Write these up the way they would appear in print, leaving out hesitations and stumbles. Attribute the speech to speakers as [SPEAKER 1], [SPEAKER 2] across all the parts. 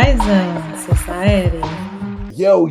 [SPEAKER 1] Skyzone.Society.
[SPEAKER 2] Yo,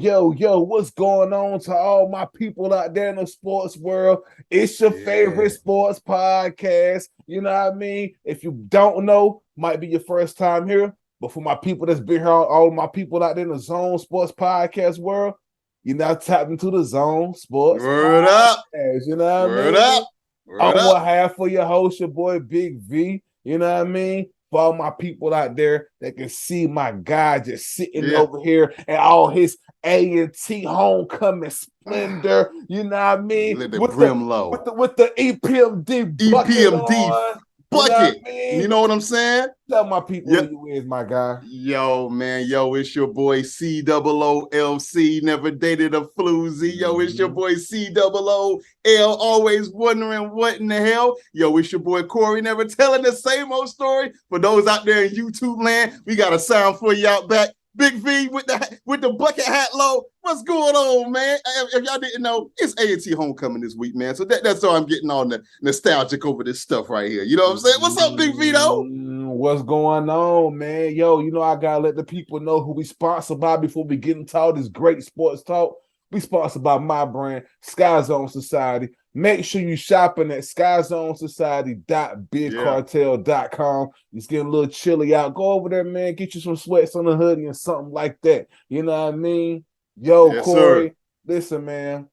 [SPEAKER 2] what's going on to all my people out there in the sports world? It's your favorite sports podcast. You know what I mean? If you don't know, might be your first time here. But for my people that's been here, all my people out there in the Zone Sports Podcast world, you now tapped into the Zone Sports
[SPEAKER 3] Word
[SPEAKER 2] Podcast.
[SPEAKER 3] up.
[SPEAKER 2] You know what I
[SPEAKER 3] Word
[SPEAKER 2] mean?
[SPEAKER 3] up. Word
[SPEAKER 2] I'm
[SPEAKER 3] up.
[SPEAKER 2] one half for your host, your boy Big V. You know what I mean? For all my people out there that can see my guy just sitting over here and all his A&T homecoming splendor. You know what I mean?
[SPEAKER 3] Let the brim low.
[SPEAKER 2] With the EPMD bucket on.
[SPEAKER 3] Bucket.
[SPEAKER 2] You know what I mean?
[SPEAKER 3] You know what I'm saying?
[SPEAKER 2] Tell my people who you is, my guy.
[SPEAKER 3] Yo, man. Yo, it's your boy COOLC. Never dated a floozy. Yo, it's your boy COOL. Always wondering what in the hell. Yo, it's your boy Corey. Never telling the same old story. For those out there in YouTube land, we got a sound for you out back. Big V with the bucket hat low. What's going on, man? If y'all didn't know, it's A&T homecoming this week, man. So that's why I'm getting all the nostalgic over this stuff right here. You know what I'm saying? What's up, Big V, though?
[SPEAKER 2] What's going on, man? Yo, you know I gotta let the people know who we sponsored by before we get into all this great sports talk. We sponsored by my brand, Skyzone.Society. Make sure you shopping at Skyzone.Society.bigcartel.com. It's getting a little chilly out. Go over there, man. Get you some sweats on the hoodie and something like that. You know what I mean? Yo,
[SPEAKER 3] yes,
[SPEAKER 2] Corey,
[SPEAKER 3] sir.
[SPEAKER 2] Listen, man.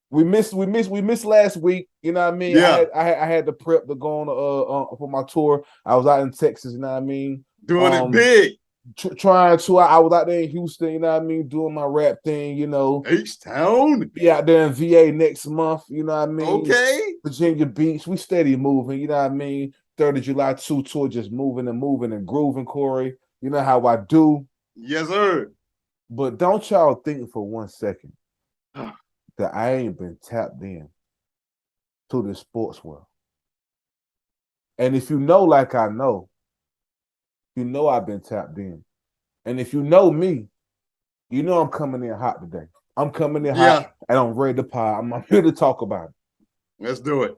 [SPEAKER 2] We missed last week. You know what I mean?
[SPEAKER 3] Yeah.
[SPEAKER 2] I had to prep to go on for my tour. I was out in Texas. You know what I mean?
[SPEAKER 3] Doing it big.
[SPEAKER 2] I was out there in Houston, you know what I mean, doing my rap thing, you know.
[SPEAKER 3] H-Town.
[SPEAKER 2] Be out there in VA next month, you know what I mean.
[SPEAKER 3] Okay.
[SPEAKER 2] Virginia Beach, we steady moving, you know what I mean. 3rd of July 2 tour, just moving and grooving, Corey. You know how I do.
[SPEAKER 3] Yes, sir.
[SPEAKER 2] But don't y'all think for 1 second that I ain't been tapped in to the sports world. And if you know like I know, you know I've been tapped in. And if you know me, you know I'm coming in hot today. I'm coming in hot and I'm ready to pie. I'm here to talk about it.
[SPEAKER 3] Let's do it.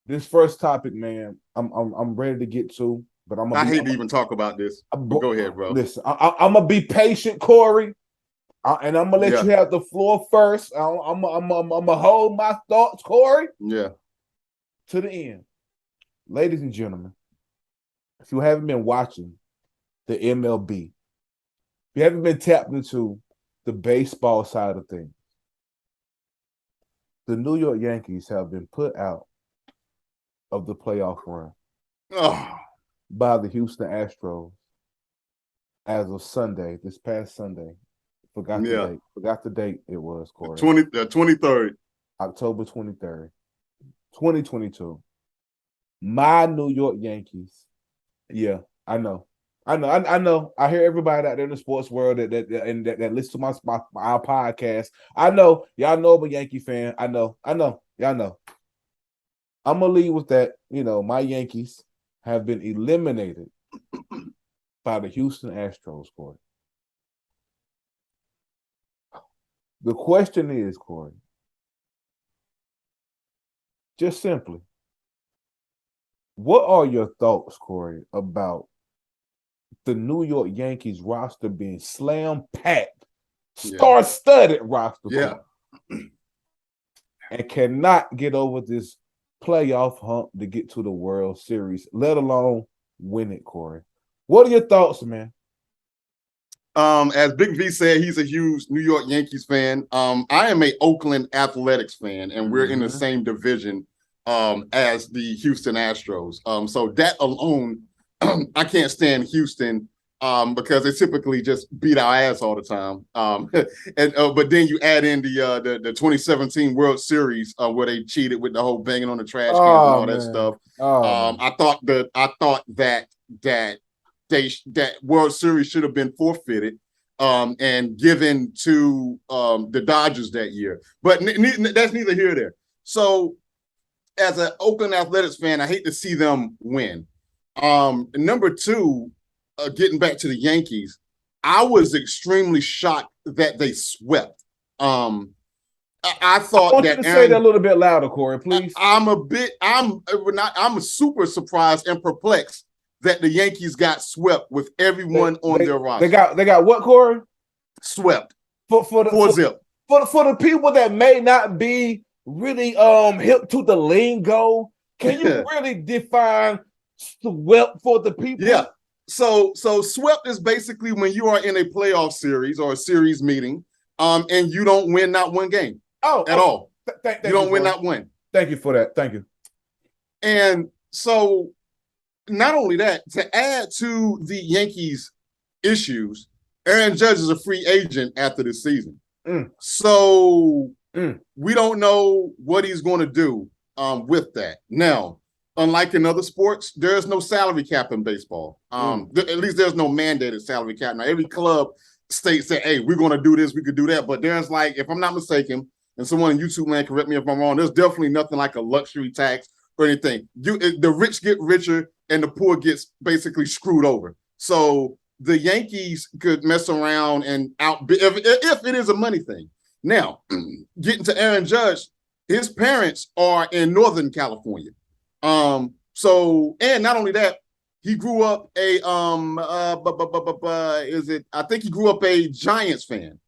[SPEAKER 2] This first topic, man, I'm ready to get to, but I
[SPEAKER 3] hate to even talk about this. Go ahead, bro.
[SPEAKER 2] Listen, I'm gonna be patient, Corey, and I'm gonna let you have the floor first. I'm gonna hold my thoughts, Corey.
[SPEAKER 3] Yeah.
[SPEAKER 2] To the end, ladies and gentlemen. If you haven't been watching the MLB, if you haven't been tapped into the baseball side of things, the New York Yankees have been put out of the playoff run by the Houston Astros as of Sunday, this past Sunday. Forgot the date. Forgot the date it was, Corey.
[SPEAKER 3] 23rd.
[SPEAKER 2] October 23rd, 2022. My New York Yankees. Yeah, I know. I hear everybody out there in the sports world that listens to my podcast. I know y'all know I'm a Yankee fan. I know y'all know. I'm gonna leave with that. You know, my Yankees have been eliminated by the Houston Astros, Corey. The question is, Corey, just simply, what are your thoughts, Corey, about the New York Yankees roster being slam-packed, star-studded roster, and cannot get over this playoff hump to get to the World Series, let alone win it, Corey? What are your thoughts, man?
[SPEAKER 3] As Big V said, he's a huge New York Yankees fan. I am a Oakland Athletics fan, and we're in the same division as the Houston Astros. So that alone, I can't stand Houston because they typically just beat our ass all the time. But then you add in the 2017 World Series where they cheated with the whole banging on the trash cans and all that stuff. I thought that World Series should have been forfeited and given to the Dodgers that year. But that's neither here nor there. So as an Oakland Athletics fan, I hate to see them win. Number two, getting back to the Yankees, I was extremely shocked that they swept. I thought
[SPEAKER 2] I want you to say that a little bit louder, Corey, please.
[SPEAKER 3] I'm super surprised and perplexed that the Yankees got swept with everyone on their roster.
[SPEAKER 2] They got what, Corey?
[SPEAKER 3] Swept.
[SPEAKER 2] For
[SPEAKER 3] zip.
[SPEAKER 2] For the people that may not be really hip to the lingo, can you really define swept for the people?
[SPEAKER 3] Yeah. So swept is basically when you are in a playoff series or a series meeting, and you don't win not one game at all. You don't win not one.
[SPEAKER 2] Thank you for that. Thank you.
[SPEAKER 3] And so not only that, to add to the Yankees' issues, Aaron Judge is a free agent after this season. So we don't know what he's going to do with that. Now, unlike in other sports, there is no salary cap in baseball. At least there's no mandated salary cap. Now, every club states that, hey, we're going to do this, we could do that. But there's like, if I'm not mistaken, and someone in YouTube land correct me if I'm wrong, there's definitely nothing like a luxury tax or anything. The rich get richer and the poor gets basically screwed over. So the Yankees could mess around and if it is a money thing. Now, getting to Aaron Judge, his parents are in Northern California. So, and not only that, he grew up I think he grew up a Giants fan.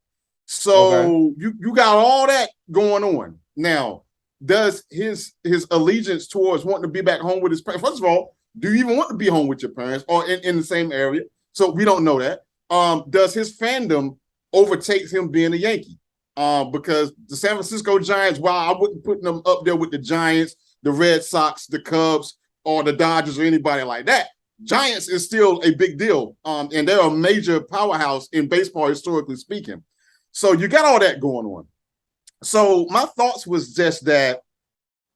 [SPEAKER 3] So you got all that going on. Now, does his allegiance towards wanting to be back home with his parents? First of all, do you even want to be home with your parents or in the same area? So we don't know that. Does his fandom overtake him being a Yankee? Because the San Francisco Giants, while I wouldn't put them up there with the Giants, the Red Sox, the Cubs, or the Dodgers or anybody like that, Giants is still a big deal. And they're a major powerhouse in baseball, historically speaking. So you got all that going on. So my thoughts was just that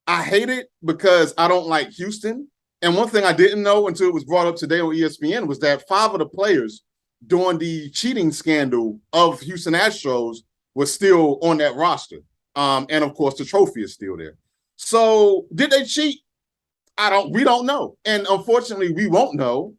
[SPEAKER 3] I hate it because I don't like Houston. And one thing I didn't know until it was brought up today on ESPN was that 5 of the players during the cheating scandal of Houston Astros was still on that roster. And of course, the trophy is still there. So did they cheat? We don't know. And unfortunately, we won't know,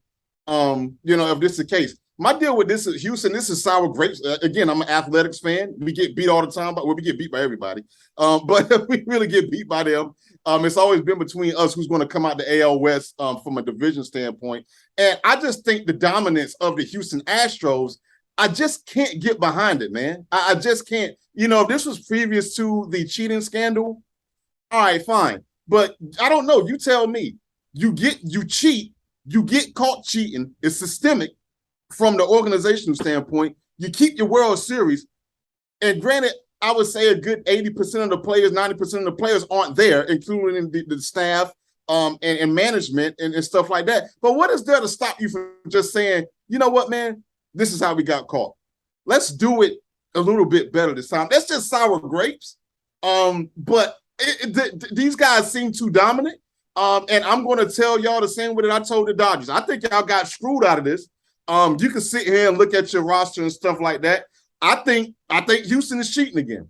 [SPEAKER 3] if this is the case. My deal with this is Houston, this is sour grapes. Again, I'm an athletics fan. We get beat all the time, but we get beat by everybody. But we really get beat by them. It's always been between us who's going to come out the AL West from a division standpoint. And I just think the dominance of the Houston Astros, I just can't get behind it, man. I just can't. If this was previous to the cheating scandal, all right, fine. But I don't know. You tell me. You cheat. You get caught cheating. It's systemic from the organizational standpoint. You keep your World Series. And granted, I would say a good 80% of the players, 90% of the players aren't there, including the staff and management and stuff like that. But what is there to stop you from just saying, you know what, man, this is how we got caught. Let's do it a little bit better this time. That's just sour grapes. But these guys seem too dominant. And I'm going to tell y'all the same way that I told the Dodgers. I think y'all got screwed out of this. You can sit here and look at your roster and stuff like that. I think Houston is cheating again.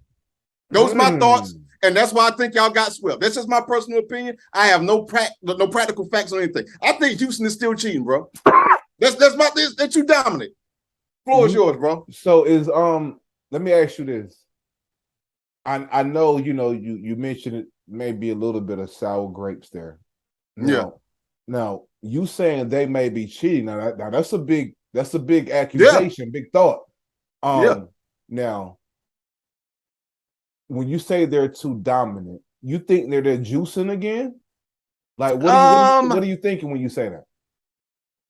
[SPEAKER 3] Those are my thoughts, and that's why I think y'all got swept. That's just my personal opinion. I have no practical facts on anything. I think Houston is still cheating, bro. They're too dominant. Floor is yours, bro.
[SPEAKER 2] So let me ask you this. I know you mentioned it may be a little bit of sour grapes there. Now you saying they may be cheating. Now that's a big accusation, big thought. Now, when you say they're too dominant, you think they're juicing again? Like, what are you thinking when you say that?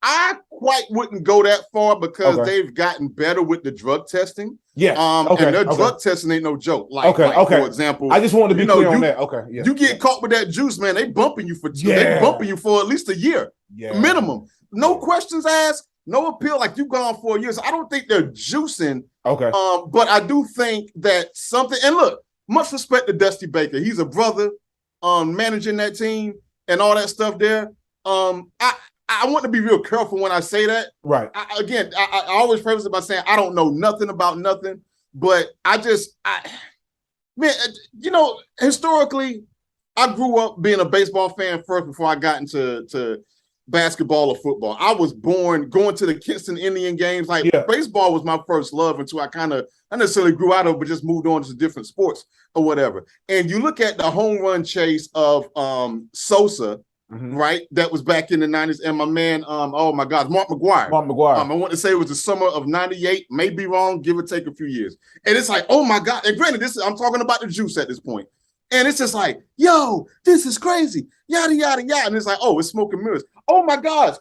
[SPEAKER 3] I quite wouldn't go that far because they've gotten better with the drug testing.
[SPEAKER 2] Yeah.
[SPEAKER 3] And their drug testing ain't no joke. For example,
[SPEAKER 2] I just wanted to be clear on that. Okay. Yeah.
[SPEAKER 3] You get caught with that juice, man. They bumping you for at least a year minimum. No questions asked. No appeal, like you've gone 4 years. I don't think they're juicing. Okay. But I do think that something, and look, much respect to Dusty Baker. He's a brother managing that team and all that stuff there. I want to be real careful when I say that. Right. I always preface it by saying I don't know nothing about nothing, but historically, I grew up being a baseball fan first before I got into basketball or football. I was born going to the Kinston Indian games. Baseball was my first love until I necessarily grew out of it, but just moved on to different sports or whatever. And you look at the home run chase of Sosa right? That was back in the 90s. And my man, oh my God, Mark McGwire. I want to say it was the summer of 98, may be wrong, give or take a few years. And it's like, oh my God. And granted, I'm talking about the juice at this point. And it's just like, yo, this is crazy. Yada, yada, yada. And it's like, oh, it's smoke and mirrors. Oh my gosh.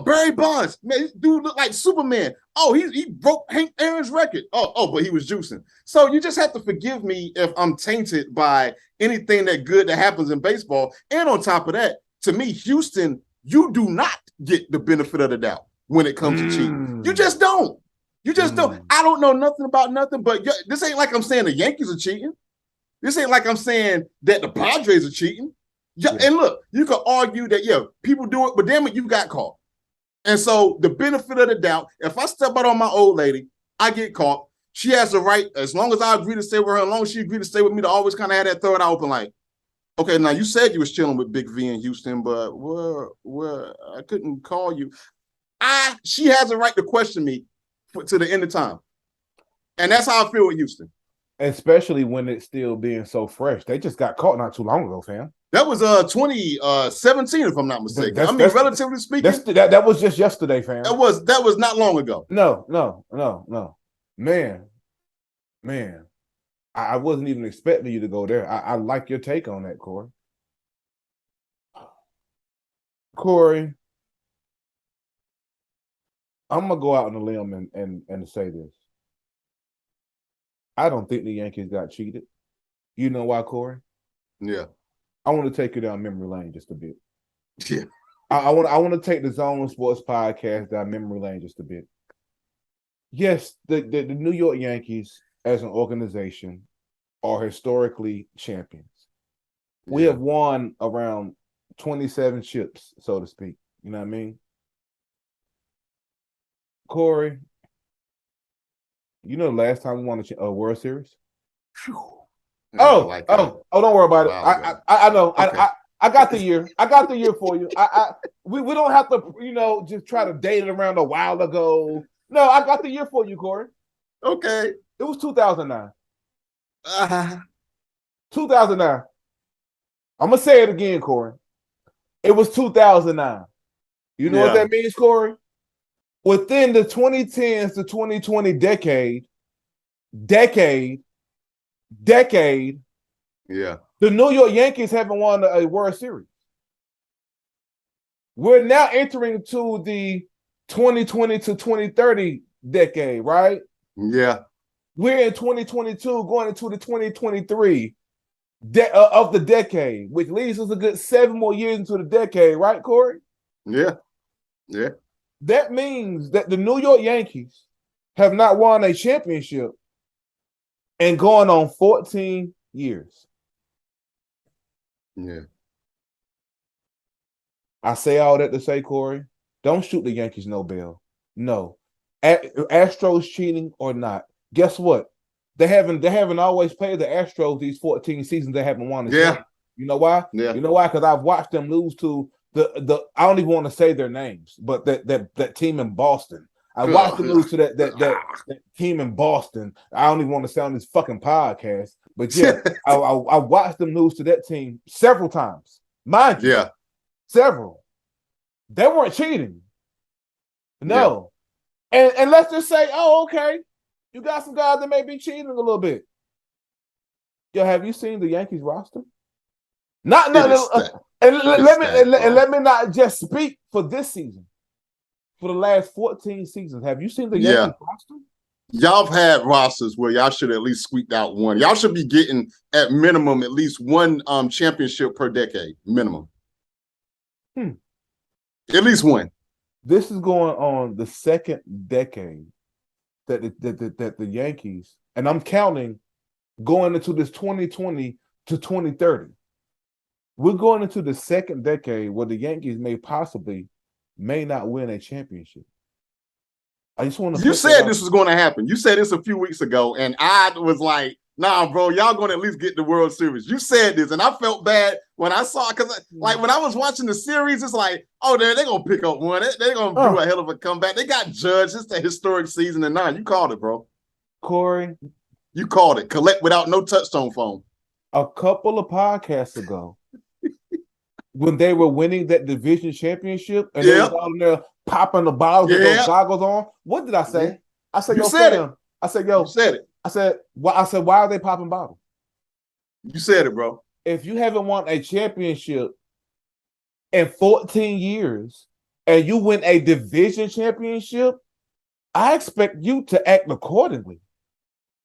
[SPEAKER 3] Barry Bonds, man, this dude looked like Superman. Oh, he broke Hank Aaron's record. But he was juicing. So you just have to forgive me if I'm tainted by anything that good that happens in baseball. And on top of that, to me, Houston, you do not get the benefit of the doubt when it comes to cheating. You just don't. You just don't. I don't know nothing about nothing, but this ain't like I'm saying the Yankees are cheating. This ain't like I'm saying that the Padres are cheating. And look, you could argue that, people do it, but damn it, you got caught. And so the benefit of the doubt, if I step out on my old lady, I get caught. She has the right, as long as I agree to stay with her, as long as she agreed to stay with me, to always kind of have that third eye open, like, okay, now you said you was chilling with Big V in Houston, but I couldn't call you. She has a right to question me to the end of time. And that's how I feel with Houston.
[SPEAKER 2] Especially when it's still being so fresh. They just got caught not too long ago, fam.
[SPEAKER 3] That was 2017, if I'm not mistaken. Relatively speaking.
[SPEAKER 2] That was just yesterday, fam.
[SPEAKER 3] That was not long ago.
[SPEAKER 2] No. Man. I wasn't even expecting you to go there. I like your take on that, Corey. Corey, I'm gonna go out on a limb and say this. I don't think the Yankees got cheated. You know why, Corey?
[SPEAKER 3] Yeah.
[SPEAKER 2] I want to take you down memory lane just a bit.
[SPEAKER 3] Yeah.
[SPEAKER 2] I want to take the Zone Sports Podcast down memory lane just a bit. Yes, the New York Yankees as an organization are historically champions. Yeah. We have won around 27 chips, so to speak. You know what I mean? Corey, you know the last time we won a World Series? Don't worry about it. I know. Okay. I got the year. I got the year for you. We don't have to, just try to date it around a while ago. No, I got the year for you, Corey.
[SPEAKER 3] Okay.
[SPEAKER 2] It was 2009. 2009. I'm gonna say it again, Corey. It was 2009. You know what that means, Corey? Within the 2010s to 2020 decade, the New York Yankees haven't won a World Series. We're now entering to the 2020 to 2030 decade, right?
[SPEAKER 3] Yeah.
[SPEAKER 2] We're in 2022 going into the 2023 of the decade, which leaves us a good 7 more years into the decade, right, Corey?
[SPEAKER 3] Yeah. Yeah.
[SPEAKER 2] That means that the New York Yankees have not won a championship and going on 14 years.
[SPEAKER 3] Yeah.
[SPEAKER 2] I say all that to say, Corey, don't shoot the Yankees no bail. No. Astros cheating or not. Guess what? They haven't always played the Astros these 14 seasons. They haven't won a championship. You know why?
[SPEAKER 3] Yeah.
[SPEAKER 2] You know why? Because I've watched them lose to the I don't even want to say their names, but that team in Boston. I watched them lose to that team in Boston. I don't even want to say on this fucking podcast, but yeah, I watched them lose to that team several times. Mind you, several. They weren't cheating. No. Yeah. And let's just say, okay, you got some guys that may be cheating a little bit. Yo, have you seen the Yankees roster? Let me not just speak for this season. For the last 14 seasons, have you seen the Yankees roster?
[SPEAKER 3] Y'all have had rosters where y'all should at least squeak out one. Y'all should be getting at minimum at least one championship per decade, minimum. At least one.
[SPEAKER 2] This is going on the second decade that the Yankees, and I'm counting going into this 2020 to 2030. We're going into the second decade where the Yankees may not win a championship. I just want to.
[SPEAKER 3] You said this was going to happen. You said this a few weeks ago, and I was like, "Nah, bro, y'all going to at least get the World Series." You said this, and I felt bad when I saw it because, like, when I was watching the series, it's like, "Oh, they're gonna pick up one. They're gonna do a hell of a comeback." They got judged. It's a historic season of 9. You called it, bro.
[SPEAKER 2] Corey,
[SPEAKER 3] you called it. Collect without no touchstone phone.
[SPEAKER 2] A couple of podcasts ago, when they were winning that division championship and they
[SPEAKER 3] Yeah.
[SPEAKER 2] was out in there popping the bottles with those
[SPEAKER 3] Yeah.
[SPEAKER 2] goggles on. What did I say?
[SPEAKER 3] Yeah.
[SPEAKER 2] I said,
[SPEAKER 3] You
[SPEAKER 2] yo,
[SPEAKER 3] said it.
[SPEAKER 2] fam. I said,
[SPEAKER 3] You
[SPEAKER 2] yo,
[SPEAKER 3] said it.
[SPEAKER 2] I said, why are they popping bottles?
[SPEAKER 3] You said it, bro.
[SPEAKER 2] If you haven't won a championship in 14 years and you win a division championship, I expect you to act accordingly.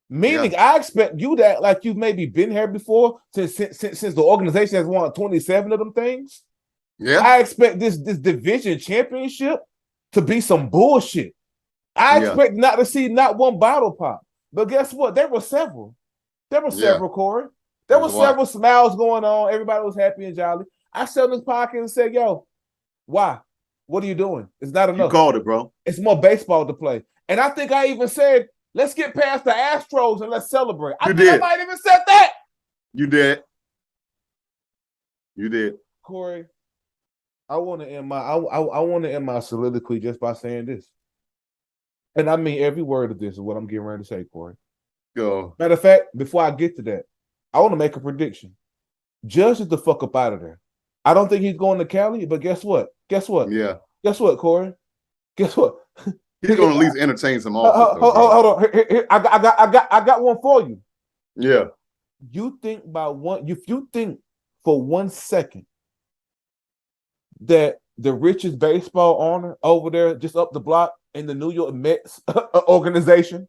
[SPEAKER 2] Meaning, I expect you to act like you've maybe been here before since the organization has won 27 of them things.
[SPEAKER 3] Yeah.
[SPEAKER 2] I expect this division championship to be some bullshit. I expect not to see not one bottle pop. But guess what? There were several. There were several, Corey. There were several smiles going on. Everybody was happy and jolly. I sat in this pocket and said, yo, why? What are you doing? It's not enough.
[SPEAKER 3] You called it, bro.
[SPEAKER 2] It's more baseball to play. And I think I even said, let's get past the Astros and let's celebrate. I might even said that.
[SPEAKER 3] You did. You did.
[SPEAKER 2] Corey, I want to end my soliloquy just by saying this. And I mean every word of this is what I'm getting ready to say, Corey.
[SPEAKER 3] Go.
[SPEAKER 2] Matter of fact, before I get to that, I want to make a prediction. Judge is the fuck up out of there. I don't think he's going to Cali, but guess what?
[SPEAKER 3] Yeah.
[SPEAKER 2] Guess what, Corey? Guess what?
[SPEAKER 3] He's going to at least entertain some offense.
[SPEAKER 2] Hold on. Here, I got one for you.
[SPEAKER 3] Yeah.
[SPEAKER 2] You think if you think for 1 second that the richest baseball owner over there just up the block in the New York Mets organization,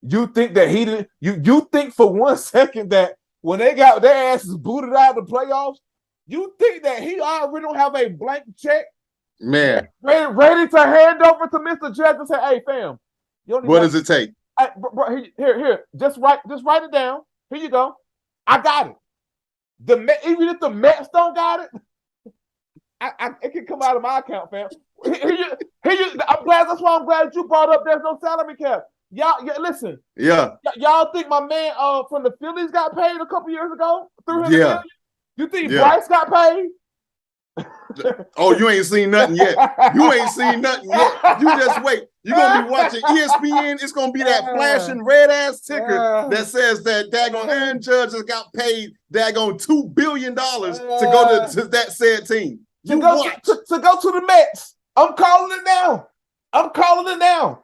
[SPEAKER 2] you think that he didn't you think for 1 second that when they got their asses booted out of the playoffs, you think that he already don't have a blank check?
[SPEAKER 3] Man.
[SPEAKER 2] Ready to hand over to Mr. Judge and say, hey, fam.
[SPEAKER 3] What does it take?
[SPEAKER 2] Here. Just write it down. Here you go. I got it. Even if the Mets don't got it, it can come out of my account, fam. I'm glad. That's why I'm glad you brought up there's no salary cap. Y'all, listen.
[SPEAKER 3] Yeah.
[SPEAKER 2] Y'all think my man from the Phillies got paid a couple years ago? $300 million? You think Bryce got paid?
[SPEAKER 3] Oh, you ain't seen nothing yet. You ain't seen nothing yet. You just wait. You're going to be watching ESPN. It's going to be that flashing red-ass ticker that says that daggone Aaron Judge has got paid daggone $2 billion to go to that said team.
[SPEAKER 2] To go to the Mets. I'm calling it now.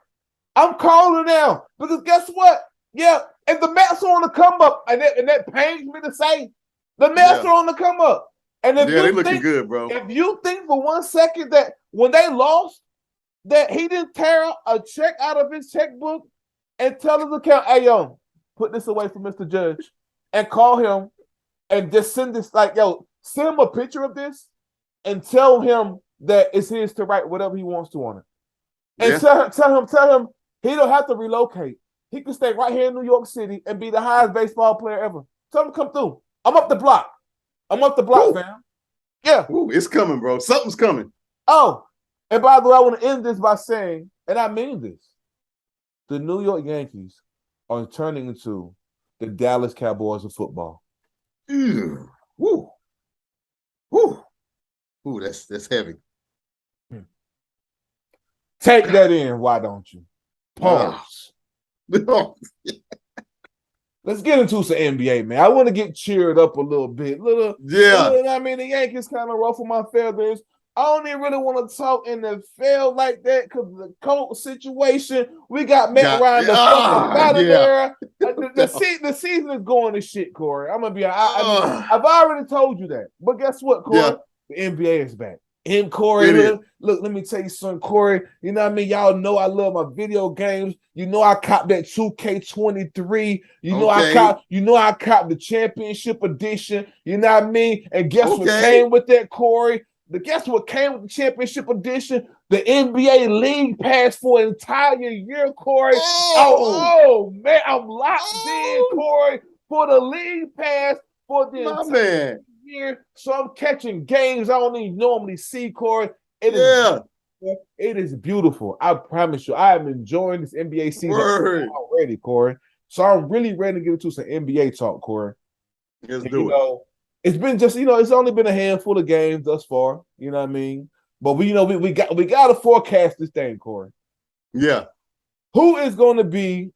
[SPEAKER 2] Because guess what? Yeah, if the Mets are on the come up, and that pains me to say, the Mets are on the come up. And if
[SPEAKER 3] they looking good, bro.
[SPEAKER 2] If you think for 1 second that when they lost, that he didn't tear a check out of his checkbook and tell his account, hey, yo, put this away for Mr. Judge, and call him and just send this, send him a picture of this and tell him that it's his to write whatever he wants to on it. And tell him he don't have to relocate. He can stay right here in New York City and be the highest baseball player ever. Tell him to come through. I'm up the block, fam. Yeah.
[SPEAKER 3] Ooh, it's coming, bro. Something's coming.
[SPEAKER 2] Oh, and by the way, I want to end this by saying, and I mean this, the New York Yankees are turning into the Dallas Cowboys of football.
[SPEAKER 3] Woo. Woo. Ooh, that's heavy.
[SPEAKER 2] Take that in, why don't you? Pause. Let's get into some NBA, man. I want to get cheered up a little bit. I mean, the Yankees kind of ruffle my feathers. I don't even really want to talk in the field like that because of the cold situation. We got Matt Ryan the fuck up out of there. The season is going to shit, Corey. I'm going to be I've already told you that. But guess what, Corey? Yeah. The NBA is back. And Corey, look, let me tell you something, Corey. You know what I mean? Y'all know I love my video games. You know I copped that 2K23. You know I copped the championship edition. You know what I mean? And guess what came with that, Corey? Guess what came with the championship edition? The NBA League Pass for an entire year, Corey. Oh man, I'm locked in, Corey, for the League Pass for the entire year. So I'm catching games I don't even normally see, Corey. It is beautiful. I promise you. I am enjoying this NBA season already, Corey. So I'm really ready to get into some NBA talk, Corey.
[SPEAKER 3] Let's do it.
[SPEAKER 2] It's been just, it's only been a handful of games thus far. You know what I mean? But we got to forecast this thing, Corey.
[SPEAKER 3] Yeah.
[SPEAKER 2] Who is going to be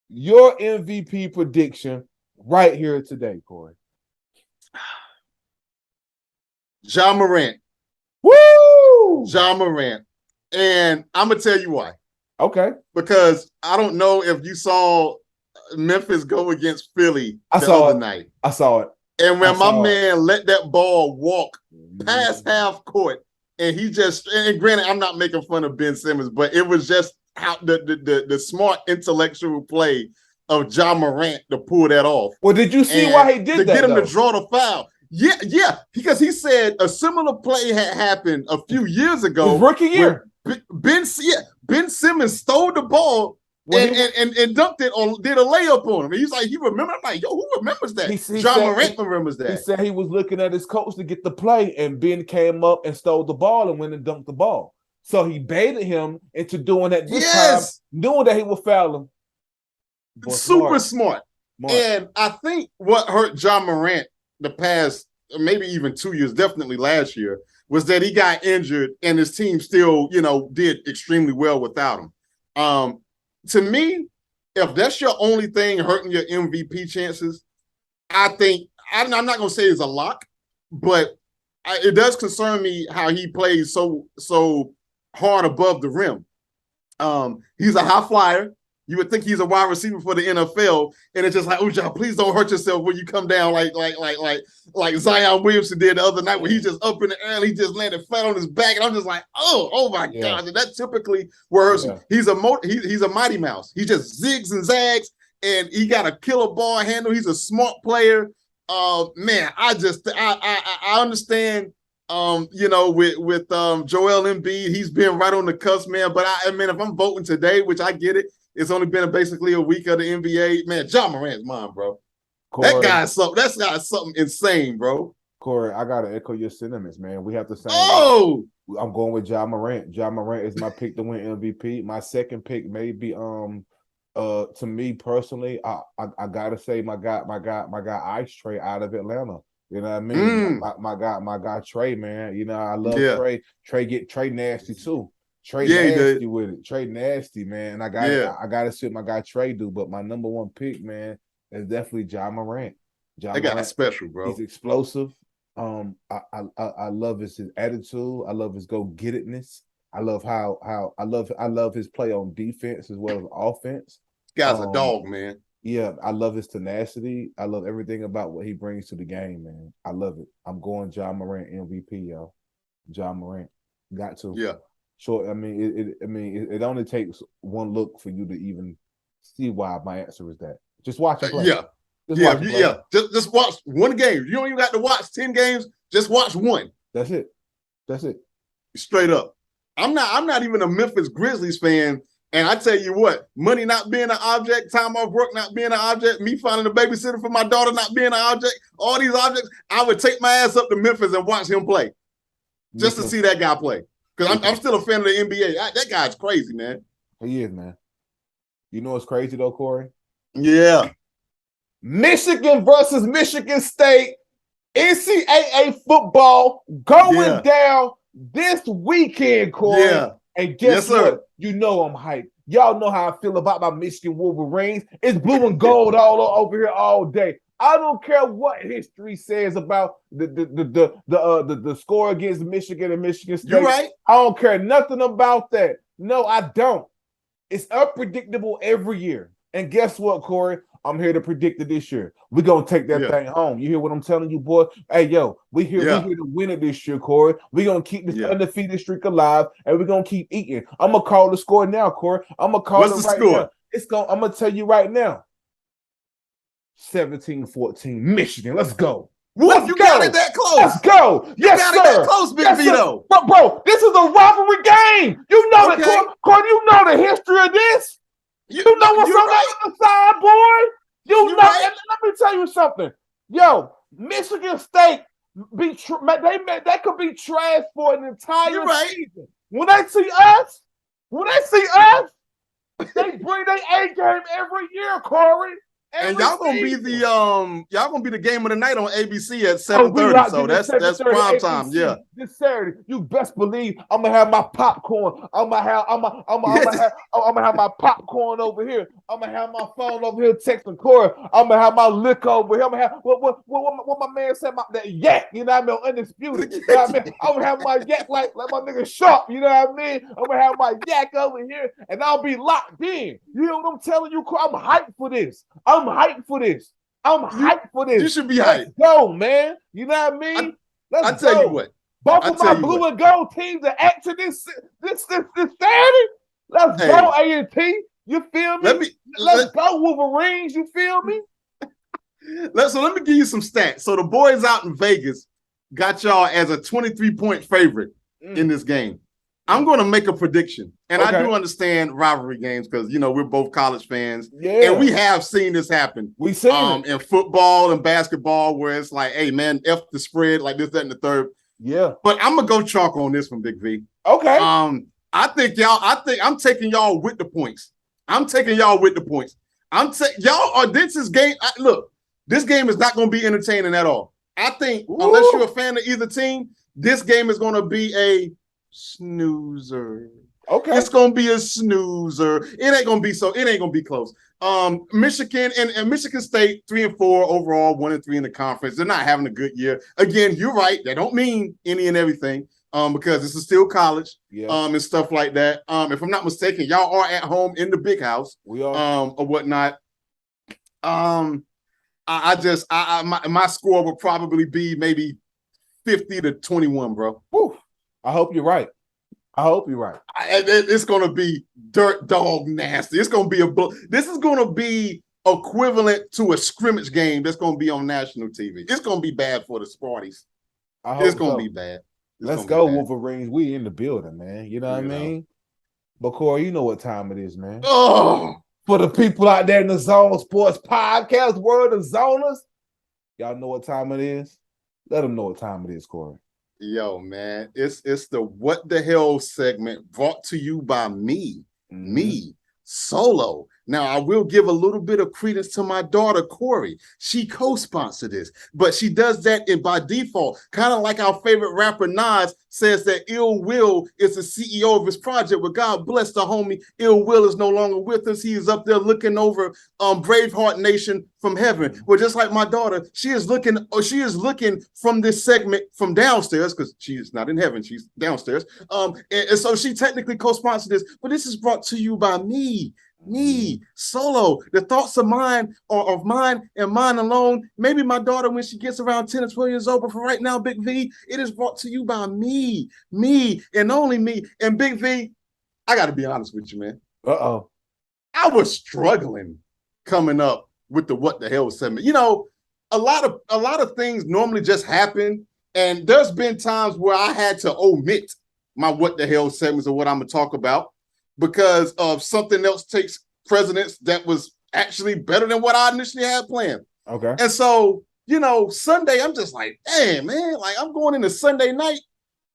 [SPEAKER 2] your MVP prediction right here today, Corey?
[SPEAKER 3] Ja Morant.
[SPEAKER 2] Woo!
[SPEAKER 3] Ja Morant. And I'm going to tell you why.
[SPEAKER 2] Okay.
[SPEAKER 3] Because I don't know if you saw Memphis go against Philly the other night.
[SPEAKER 2] I saw it.
[SPEAKER 3] And when my man let that ball walk past half court, and he just, and granted, I'm not making fun of Ben Simmons, but it was just how the smart intellectual play of Ja Morant to pull that off.
[SPEAKER 2] Well, did you see why he did that?
[SPEAKER 3] To get him to draw the foul. Yeah, because he said a similar play had happened a few years ago.
[SPEAKER 2] His rookie year.
[SPEAKER 3] Ben Simmons stole the ball and dunked it on, did a layup on him. And he's like, he remember? I'm like, yo, who remembers that? Ja Morant remembers that.
[SPEAKER 2] He said he was looking at his coach to get the play, and Ben came up and stole the ball and went and dunked the ball. So he baited him into doing that this time, knowing that he would foul him.
[SPEAKER 3] Boy, super smart. And I think what hurt Ja Morant the past, maybe even 2 years, definitely last year, was that he got injured and his team still, did extremely well without him. To me, if that's your only thing hurting your MVP chances, I think, I'm not going to say it's a lock, but it does concern me how he plays so hard above the rim. He's a high flyer. You would think he's a wide receiver for the NFL, and it's just like, oh, Ja, please don't hurt yourself when you come down like Zion Williamson did the other night, where he's just up in the air and he just landed flat on his back, and I'm just like, oh my God, and that typically hurts him. He's a mighty mouse. He just zigs and zags, and he got a killer ball handle. He's a smart player. Man, I understand. With Joel Embiid, he's been right on the cusp, man. But I mean, if I'm voting today, which I get it. It's only been basically a week of the NBA. Man, Ja Morant's mine, bro. Corey, that guy's something insane, bro.
[SPEAKER 2] Corey, I gotta echo your sentiments, man. We have the same.
[SPEAKER 3] Oh,
[SPEAKER 2] I'm going with Ja Morant. Ja Morant is my pick to win MVP. My second pick may be to me personally, I gotta say my guy Ice Trey out of Atlanta. You know what I mean? My guy Trey, man. I love Trey. Trey nasty too. Trey nasty with it. Trey nasty, man. I gotta see what my guy Trey do. But my number one pick, man, is definitely Ja Morant.
[SPEAKER 3] That guy's special, bro.
[SPEAKER 2] He's explosive. I love his attitude. I love his go-get-itness. I love how I love his play on defense as well as offense.
[SPEAKER 3] This guy's a dog, man.
[SPEAKER 2] Yeah, I love his tenacity. I love everything about what he brings to the game, man. I love it. I'm going Ja Morant MVP, y'all. Ja Morant. Got to.
[SPEAKER 3] Yeah.
[SPEAKER 2] Sure. I mean, it only takes one look for you to even see why my answer is that. Just watch it play.
[SPEAKER 3] Just watch one game. You don't even got to watch 10 games. Just watch one.
[SPEAKER 2] That's it.
[SPEAKER 3] Straight up. I'm not even a Memphis Grizzlies fan. And I tell you what, money not being an object, time off work not being an object, me finding a babysitter for my daughter not being an object, all these objects, I would take my ass up to Memphis and watch him play. Just to see that guy play. Because I'm still a fan of the NBA. That guy's crazy, man.
[SPEAKER 2] He is, man. You know what's crazy, though, Corey?
[SPEAKER 3] Yeah.
[SPEAKER 2] Michigan versus Michigan State. NCAA football going down this weekend, Corey. Yeah. And guess what? You know I'm hyped. Y'all know how I feel about my Michigan Wolverines. It's blue and gold all over here all day. I don't care what history says about the score against Michigan and Michigan State.
[SPEAKER 3] You're right.
[SPEAKER 2] I don't care nothing about that. No, I don't. It's unpredictable every year. And guess what, Corey? I'm here to predict it this year. We're going to take that thing home. You hear what I'm telling you, boy? Hey, yo, we here to win it this year, Corey. We're going to keep this undefeated streak alive, and we're going to keep eating. I'm going to call the score now, Corey. I'm going to call
[SPEAKER 3] What's
[SPEAKER 2] it
[SPEAKER 3] the
[SPEAKER 2] right
[SPEAKER 3] score?
[SPEAKER 2] now. I'm going to tell you right now. 17-14, Michigan. Let's go.
[SPEAKER 3] What? You got it that close.
[SPEAKER 2] Let's go. Yes,
[SPEAKER 3] sir.
[SPEAKER 2] You got it
[SPEAKER 3] that close, Big Vito.
[SPEAKER 2] But, bro, this is a rivalry game. You know that, Corey, you know the history of this. You know what's on the other side, boy. You know, and let me tell you something. Yo, Michigan State they could be trash for an entire season. When they see us, they bring their A game every year, Corey.
[SPEAKER 3] And y'all gonna be the game of the night on ABC at
[SPEAKER 2] Oh, we
[SPEAKER 3] 7:30.
[SPEAKER 2] locked
[SPEAKER 3] So
[SPEAKER 2] in at
[SPEAKER 3] that's
[SPEAKER 2] 7:30
[SPEAKER 3] prime time.
[SPEAKER 2] ABC
[SPEAKER 3] Yeah.
[SPEAKER 2] this Saturday. You best believe I'm gonna have my popcorn. I'm gonna have my popcorn over here. I'm gonna have my phone over here texting Corey. I'm gonna have my liquor over here. I'm gonna have what my man said about that yak. You know what I mean? Undisputed. You know what I mean? I'm gonna have my yak like my nigga Sharp. You know what I mean? I'm gonna have my yak over here, and I'll be locked in. You know what I'm telling you? I'm hyped for this. I'm hyped for this.
[SPEAKER 3] You should be
[SPEAKER 2] Let's
[SPEAKER 3] hyped.
[SPEAKER 2] go, man. You know what I mean?
[SPEAKER 3] I
[SPEAKER 2] Let's
[SPEAKER 3] tell you
[SPEAKER 2] go.
[SPEAKER 3] what.
[SPEAKER 2] Both
[SPEAKER 3] I
[SPEAKER 2] of my
[SPEAKER 3] tell you
[SPEAKER 2] blue
[SPEAKER 3] what.
[SPEAKER 2] and gold teams are acting this Saturday. Let's go, A&T. You feel me? Let's go, Wolverines. You feel me?
[SPEAKER 3] So let me give you some stats. So the boys out in Vegas got y'all as a 23-point favorite in this game. I'm going to make a prediction. And I do understand rivalry games because, you know, we're both college fans.
[SPEAKER 2] Yeah.
[SPEAKER 3] And we have seen this happen.
[SPEAKER 2] We seen it.
[SPEAKER 3] In football and basketball where it's like, hey, man, F the spread, like this, that, and the third.
[SPEAKER 2] Yeah.
[SPEAKER 3] But I'm going to go chalk on this one, Big V.
[SPEAKER 2] Okay.
[SPEAKER 3] I'm taking y'all with the points. This game. Look, this game is not going to be entertaining at all. I think unless you're a fan of either team, this game is going to be a snoozer.
[SPEAKER 2] Okay.
[SPEAKER 3] It's going to be a snoozer. It ain't going to be close. Michigan and Michigan State 3-4 overall, 1-3 in the conference. They're not having a good year. Again, you're right. That don't mean any and everything. Because this is still college, and stuff like that. If I'm not mistaken, y'all are at home in the big house.
[SPEAKER 2] We are
[SPEAKER 3] or whatnot. My score will probably be maybe 50-21, bro.
[SPEAKER 2] Whew. I hope you're right.
[SPEAKER 3] It's gonna be dirt dog nasty. This is gonna be equivalent to a scrimmage game that's gonna be on national TV. It's gonna be bad for the Sparties. It's gonna be bad.
[SPEAKER 2] Let's go, Wolverines. We in the building, man. You know what I mean? But Corey, you know what time it is, man.
[SPEAKER 3] Oh,
[SPEAKER 2] for the people out there in the Zone Sports Podcast world of zoners, y'all know what time it is? Let them know what time it is, Corey.
[SPEAKER 3] Yo, man, it's the What the Hell segment brought to you by me, Solo. Now, I will give a little bit of credence to my daughter, Corey. She co-sponsored this, but she does that by default, kind of like our favorite rapper Nas says that Ill Will is the CEO of his project. But God bless the homie, Ill Will is no longer with us. He is up there looking over Braveheart Nation from heaven. Well, just like my daughter, she is looking from this segment from downstairs because she is not in heaven. She's downstairs. And so she technically co-sponsored this, but this is brought to you by me, Solo. The thoughts of mine are of mine and mine alone. Maybe my daughter when she gets around 10 or 12 years old, but for right now, Big V, it is brought to you by me, and only me. And Big V, I got to be honest with you, man. I was struggling coming up with the What the Hell segment. You know, a lot of things normally just happen, and there's been times where I had to omit my What the Hell segments of what I'm going to talk about, because of something else takes precedence that was actually better than what I initially had planned.
[SPEAKER 2] Okay.
[SPEAKER 3] And so, you know, Sunday, I'm just like, damn, man, like I'm going into Sunday night,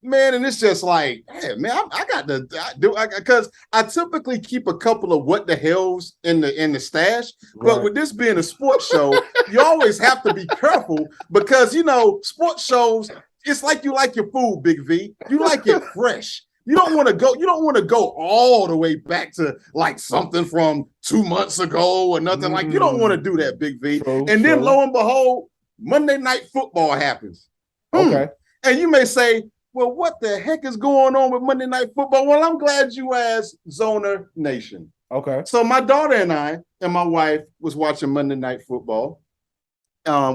[SPEAKER 3] man, and it's just like, hey, man, I got to do because I typically keep a couple of what the hells in the stash, but with this being a sports show, you always have to be careful because, you know, sports shows, it's like you like your food, Big V. You like it fresh. You don't want to go all the way back to like something from 2 months ago or nothing. Like you don't want to do that, Big V. Then lo and behold, Monday Night Football happens.
[SPEAKER 2] Okay.
[SPEAKER 3] And you may say, well, what the heck is going on with Monday Night Football? Well, I'm glad you asked, Zoner Nation.
[SPEAKER 2] Okay.
[SPEAKER 3] So my daughter and I and my wife was watching Monday Night Football,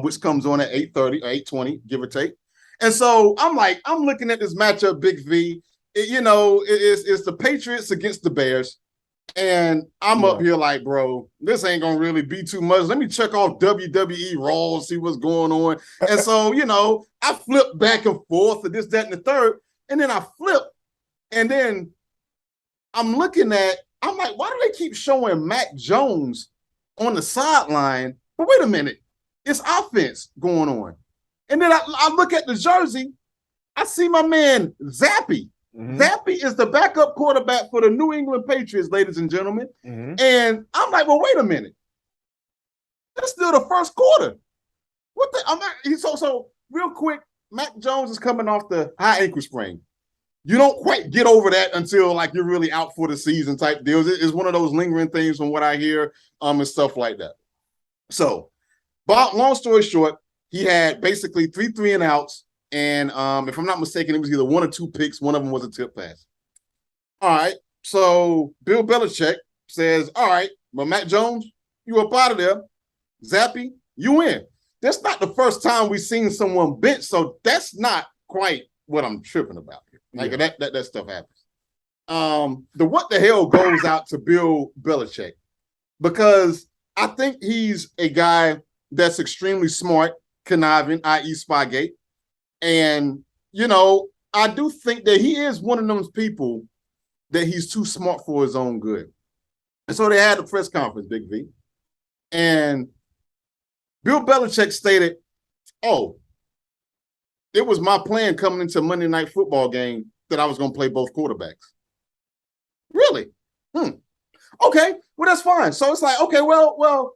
[SPEAKER 3] which comes on at 8:30 or 8:20, give or take. And so I'm looking at this matchup, Big V. It's the Patriots against the Bears. And I'm up here like, bro, this ain't going to really be too much. Let me check off WWE Raw and see what's going on. And so, I flip back and forth to this, that, and the third. And then I flip. And then I'm like, why do they keep showing Mac Jones on the sideline? But wait a minute. It's offense going on. And then I look at the jersey. I see my man Zappy. Mm-hmm. Zappy is the backup quarterback for the New England Patriots, ladies and gentlemen. Mm-hmm. And I'm like, well, wait a minute. That's still the first quarter. What the? I'm not. So real quick. Mac Jones is coming off the high ankle sprain. You don't quite get over that until like you're really out for the season type deals. It's one of those lingering things from what I hear, and stuff like that. So, but long story short, he had basically three and outs, and if I'm not mistaken, it was either one or two picks. One of them was a tip pass. All right. So Bill Belichick says, "All right, but Mac Jones, you up out of there. Zappy, you in." That's not the first time we've seen someone bench, so that's not quite what I'm tripping about here. Like that stuff happens. The what the hell goes out to Bill Belichick because I think he's a guy that's extremely smart, conniving, i.e., Spygate, and I do think that he is one of those people that he's too smart for his own good. And so they had a press conference, Big V, and Bill Belichick stated, "Oh, it was my plan coming into Monday Night Football game that I was going to play both quarterbacks." Really? Okay, well, that's fine. So it's like, okay, well,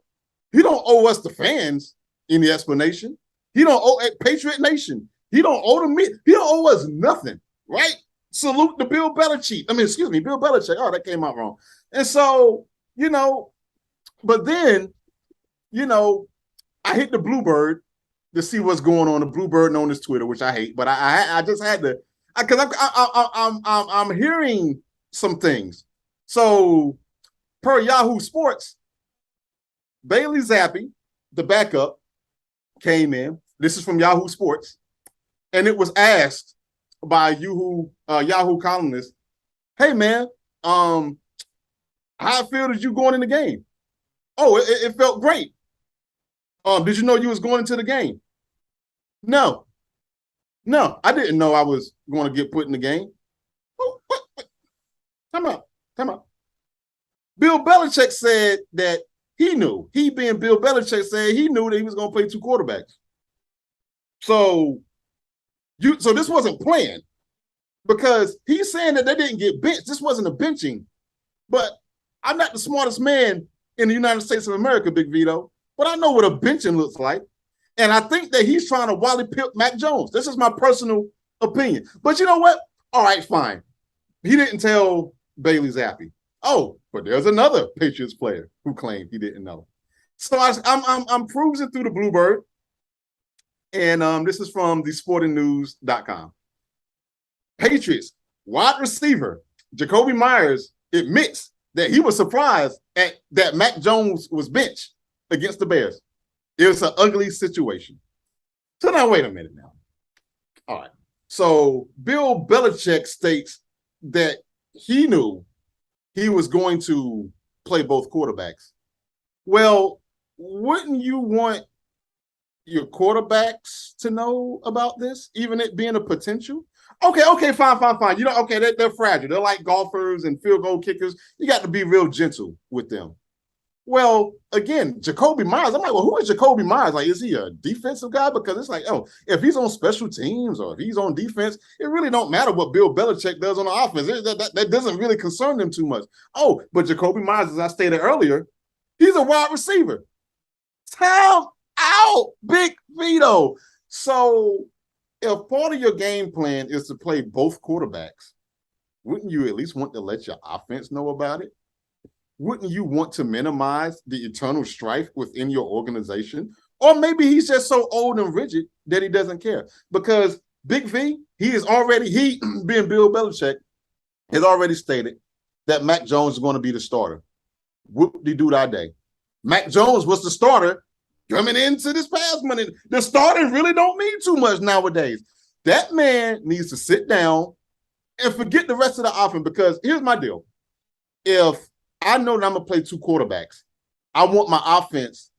[SPEAKER 3] he don't owe us the fans any explanation. He don't owe Patriot Nation. He don't owe them. He don't owe us nothing, right? Salute to Bill Belichick. Bill Belichick. Oh, that came out wrong. And so, but then, I hit the Bluebird to see what's going on. The Bluebird known as Twitter, which I hate, but I just had to because I'm hearing some things. So per Yahoo Sports, Bailey Zappi, the backup, came in. This is from Yahoo Sports, and it was asked by Yahoo columnist, "Hey man, how did you going in the game?" "Oh, it felt great." Did you know you was going into the game?" No, I didn't know I was going to get put in the game. What? Come on. Bill Belichick said that he knew. He being Bill Belichick said he knew that he was going to play two quarterbacks. So this wasn't planned because he's saying that they didn't get benched. This wasn't a benching. But I'm not the smartest man in the United States of America, Big Vito, but I know what a benching looks like. And I think that he's trying to Wally Pip Mac Jones. This is my personal opinion. But you know what? All right, fine. He didn't tell Bailey Zappi. Oh, but there's another Patriots player who claimed he didn't know. So I'm cruising through the Bluebird, and this is from the sportingnews.com. Patriots wide receiver Jacoby Myers admits that he was surprised that Mac Jones was benched against the Bears. It was an ugly situation. So now, wait a minute now. All right. So Bill Belichick states that he knew he was going to play both quarterbacks. Well, wouldn't you want your quarterbacks to know about this, even it being a potential? Okay, fine. They're fragile. They're like golfers and field goal kickers. You got to be real gentle with them. Well, again, Jacoby Myers, I'm like, well, who is Jacoby Myers? Like, is he a defensive guy? Because it's like, oh, if he's on special teams or if he's on defense, it really don't matter what Bill Belichick does on the offense. That doesn't really concern them too much. Oh, but Jacoby Myers, as I stated earlier, he's a wide receiver. Time out, Big Vito. So if part of your game plan is to play both quarterbacks, wouldn't you at least want to let your offense know about it? Wouldn't you want to minimize the eternal strife within your organization? Or maybe he's just so old and rigid that he doesn't care. Because Big V, he being Bill Belichick, has already stated that Mac Jones is going to be the starter. Whoop-de-doo that day. Mac Jones was the starter coming into this past Monday. The starters really don't mean too much nowadays. That man needs to sit down and forget the rest of the offense because here's my deal. If I know that I'm going to play two quarterbacks, I want my offense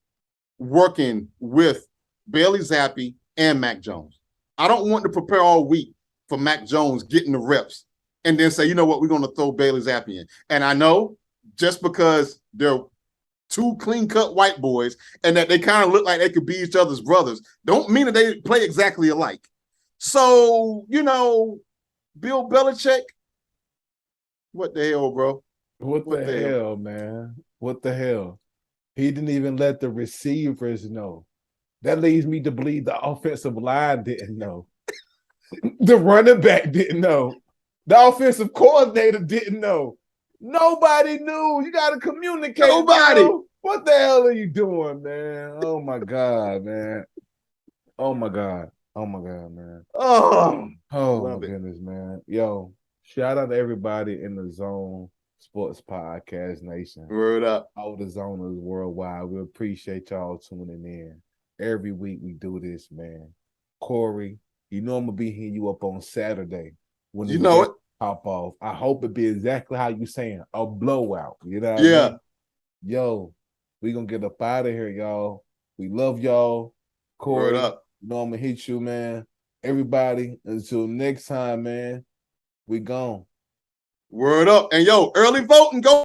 [SPEAKER 3] working with Bailey Zappi and Mac Jones. I don't want to prepare all week for Mac Jones getting the reps and then say, you know what, we're going to throw Bailey Zappi in. And I know just because they're two clean-cut white boys and that they kind of look like they could be each other's brothers, don't mean that they play exactly alike. So, Bill Belichick, what the hell, bro?
[SPEAKER 2] What the hell, man? What the hell? He didn't even let the receivers know. That leads me to believe the offensive line didn't know. The running back didn't know. The offensive coordinator didn't know. Nobody knew. You got to communicate.
[SPEAKER 3] Nobody.
[SPEAKER 2] Bro. What the hell are you doing, man? Oh my God, man. Oh my God. Oh my God, man. Oh my goodness, man. Yo, shout out to everybody in the Zone Sports Podcast Nation.
[SPEAKER 3] Word up.
[SPEAKER 2] All the zoners worldwide. We appreciate y'all tuning in. Every week we do this, man. Corey, you know I'm gonna be hitting you up on Saturday when
[SPEAKER 3] you know it
[SPEAKER 2] pop off. I hope it be exactly how you saying, a blowout. You know what
[SPEAKER 3] yeah.
[SPEAKER 2] I mean? Yo, we gonna get up out of here, y'all. We love y'all. Corey,
[SPEAKER 3] Word up.
[SPEAKER 2] you know I'm gonna hit you, man. Everybody, until next time, man. We gone.
[SPEAKER 3] Word up. And yo, early voting, go